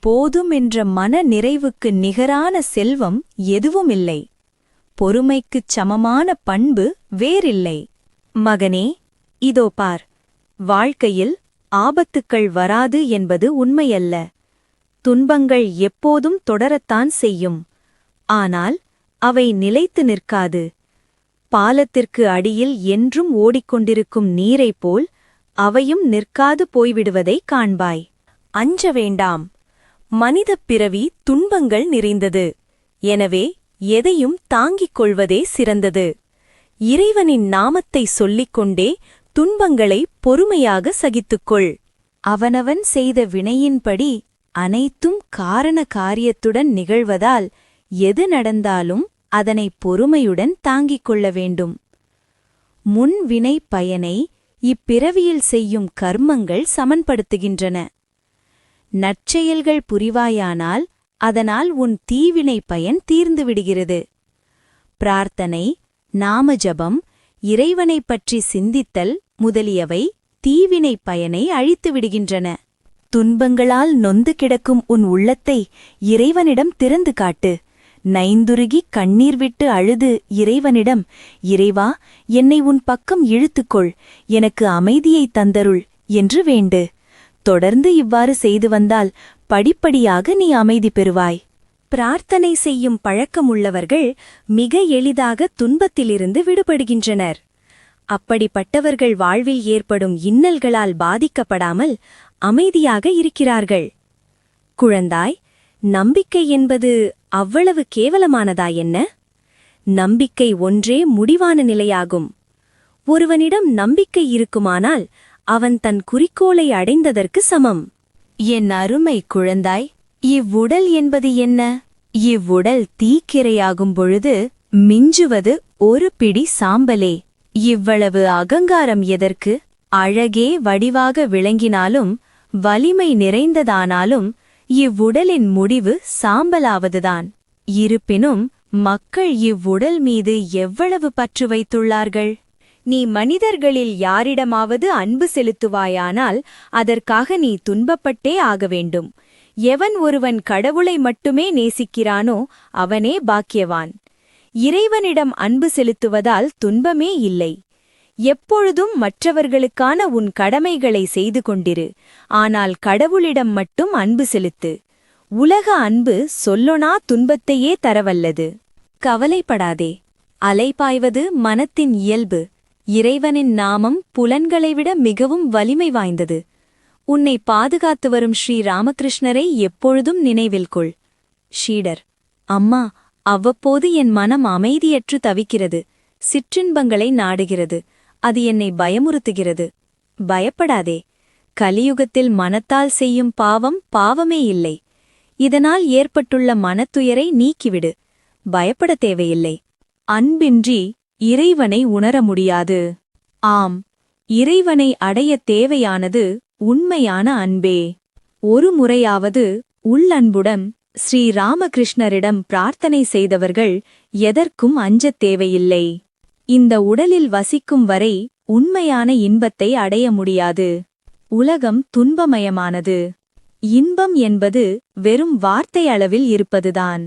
போதும் என்ற மன நிறைவுக்கு நிகரான செல்வம் எதுவுமில்லை. பொறுமைக்குச் சமமான பண்பு வேறில்லை. மகனே, இதோ பார், வாழ்க்கையில் ஆபத்துக்கள் வராது என்பது உண்மையல்ல. துன்பங்கள் எப்போதும் தொடரத்தான் செய்யும். ஆனால் அவை நிலைத்து நிற்காது. பாலத்திற்கு அடியில் என்றும் ஓடிக்கொண்டிருக்கும் நீரைப் போல் அவையும் நிற்காது போய்விடுவதைக் காண்பாய். அஞ்ச வேண்டாம். மனிதப் பிறவி துன்பங்கள் நிறைந்தது. எனவே எதையும் தாங்கிக் கொள்வதே சிறந்தது. இறைவனின் நாமத்தை சொல்லிக் கொண்டே துன்பங்களை பொறுமையாக சகித்துக்கொள். அவனவன் செய்த வினையின்படி அனைத்தும் காரண காரியத்துடன் நிகழ்வதால் எது நடந்தாலும் அதனை பொறுமையுடன் தாங்கிக் கொள்ள வேண்டும். முன் வினை பயனை இப்பிறவியில் செய்யும் கர்மங்கள் சமன்படுத்துகின்றன. நற்செயல்கள் புரிவாயானால் அதனால் உன் தீவினை பயன் தீர்ந்துவிடுகிறது. பிரார்த்தனை, நாமஜபம், இறைவனைப் பற்றி சிந்தித்தல் முதலியவை தீவினை பயனை அழித்துவிடுகின்றன. துன்பங்களால் நொந்து கிடக்கும் உன் உள்ளத்தை இறைவனிடம் திறந்து காட்டு. நைந்துருகி கண்ணீர் விட்டு அழுது இறைவனிடம், இறைவா, என்னை உன் பக்கம் இழுத்துக்கொள், எனக்கு அமைதியைத் தந்தருள் என்று வேண்டு. தொடர்ந்து இவ்வாறு செய்து வந்தால் படிப்படியாக நீ அமைதி பெறுவாய். பிரார்த்தனை செய்யும் பழக்கமுள்ளவர்கள் மிக எளிதாக துன்பத்திலிருந்து விடுபடுகின்றனர். அப்படிப்பட்டவர்கள் வாழ்வில் ஏற்படும் இன்னல்களால் பாதிக்கப்படாமல் அமைதியாக இருக்கிறார்கள். குழந்தாய், நம்பிக்கை என்பது அவ்வளவு கேவலமானதா என்ன? நம்பிக்கை ஒன்றே முடிவான நிலையாகும். ஒருவனிடம் நம்பிக்கை இருக்குமானால் அவன் தன் குறிக்கோளை அடைந்ததற்கு சமம். என் அருமை குழந்தாய், இவ்வுடல் என்பது என்ன? இவ்வுடல் தீக்கிரையாகும் பொழுது மிஞ்சுவது ஒரு பிடி சாம்பலே. இவ்வளவு அகங்காரம் எதற்கு? அழகே வடிவாக விளங்கினாலும் வலிமை நிறைந்ததானாலும் இவ்வுடலின் முடிவு சாம்பலாவதுதான். இருப்பினும் மக்கள் இவ்வுடல் மீது எவ்வளவு பற்று வைத்துள்ளார்கள். நீ மனிதர்களில் யாரிடமாவது அன்பு செலுத்துவாயானால் அதற்காக நீ துன்பப்பட்டே ஆக வேண்டும். எவன் ஒருவன் கடவுளை மட்டுமே நேசிக்கிறானோ அவனே பாக்கியவான். இறைவனிடம் அன்பு செலுத்துவதால் துன்பமே இல்லை. எப்பொழுதும் மற்றவர்களுக்கான உன் கடமைகளை செய்து கொண்டிரு. ஆனால் கடவுளிடம் மட்டும் அன்பு செலுத்து. உலக அன்பு சொல்லொணா துன்பத்தையே தரவல்லது. கவலைப்படாதே. அலைபாய்வது மனத்தின் இயல்பு. இறைவனின் நாமம் புலன்களைவிட மிகவும் வலிமை வாய்ந்தது. உன்னை பாதுகாத்து வரும் ஸ்ரீ ராமகிருஷ்ணரை எப்பொழுதும் நினைவில் கொள். ஷீடர்: அம்மா, அவ்வப்போது என் மனம் அமைதியற்று தவிக்கிறது. சிற்றின்பங்களை நாடுகிறது. அது என்னை பயமுறுத்துகிறது. பயப்படாதே. கலியுகத்தில் மனத்தால் செய்யும் பாவம் பாவமே இல்லை. இதனால் ஏற்பட்டுள்ள மனத்துயரை நீக்கிவிடு. பயப்பட தேவையில்லை. அன்பின்றி இறைவனை உணர முடியாது. ஆம், இறைவனை அடைய தேவையானது உண்மையான அன்பே. ஒரு முறையாவது உள்ளன்புடன் ஸ்ரீ ராமகிருஷ்ணரிடம் பிரார்த்தனை செய்தவர்கள் எதற்கும் அஞ்சத் தேவையில்லை. இந்த உடலில் வசிக்கும் வரை உண்மையான இன்பத்தை அடைய முடியாது. உலகம் துன்பமயமானது. இன்பம் என்பது வெறும் வார்த்தை அளவில் இருப்பதுதான்.